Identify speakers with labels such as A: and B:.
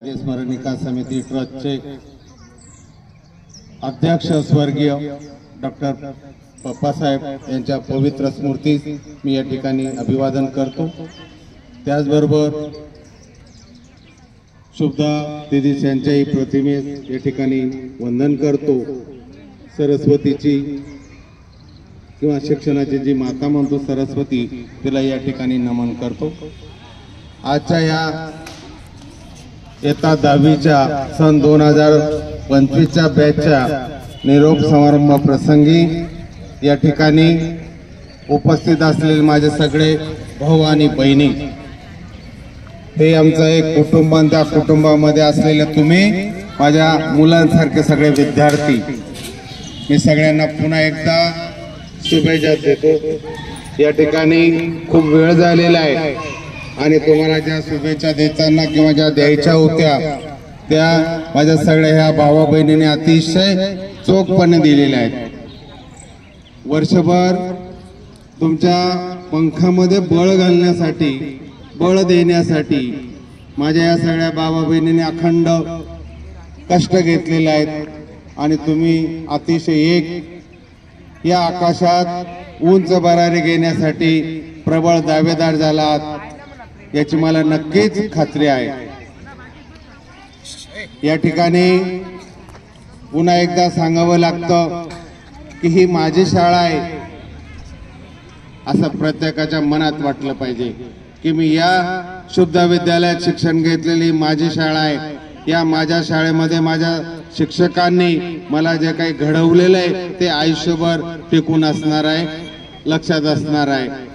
A: स्मरणिका समिति ट्रस्टचे अध्यक्ष स्वर्गीय डॉक्टर पप्पासाहेब यांच्या पवित्र स्मृतीस मी या ठिकाणी अभिवादन करतो। त्याचबरोबर शुभदा दीदी यांच्याही प्रतिमेस या ठिकाणी वंदन करतो। सरस्वतीची किंवा शिक्षणाची जी माता म्हणतो सरस्वती, तिला या ठिकाणी नमन करतो। आजच्या या येता 10वीच्या सन 2025च्या बॅचच्या निरोप समारंभ प्रसंगी या ठिकाणी उपस्थित असलेले माझे सगळे भाऊ आणि बहिणी, हे आमचं एक कुटुंब, त्या कुटुंबामध्ये असलेले तुम्ही माझ्या मुलांसारखे सगळे विद्यार्थी, मी सगळ्यांना पुन्हा एकदा शुभेच्छा देतो। या ठिकाणी खूप वेळ झालेला आहे आणि तुम्हाला ज्या शुभेच्छा देताना किंवा ज्या द्यायच्या होत्या त्या माझ्या सगळ्या ह्या भावा बहिणीने अतिशय चोखपणे दिलेल्या आहेत। वर्षभर तुमच्या पंखामध्ये बळ घालण्यासाठी, बळ देण्यासाठी माझ्या या सगळ्या भावा बहिणीने अखंड कष्ट घेतलेले आहेत आणि तुम्ही अतिशय एक या आकाशात उंच भरारी घेण्यासाठी प्रबळ दावेदार झालात याची मला नक्कीच खात्री आहे। या ठिकाणी पुन्हा एकदा सांगावं लागतं की ही माझी शाळा आहे, असं प्रत्येकाच्या मनात वाटलं पाहिजे की मी या शुभदा विद्यालयात शिक्षण घेतलेली माझी शाळा आहे। या माझ्या शाळेमध्ये माझ्या शिक्षकांनी मला जे काही घडवलेलं आहे ते आयुष्यभर टिकून असणार आहे, लक्षात असणार आहे।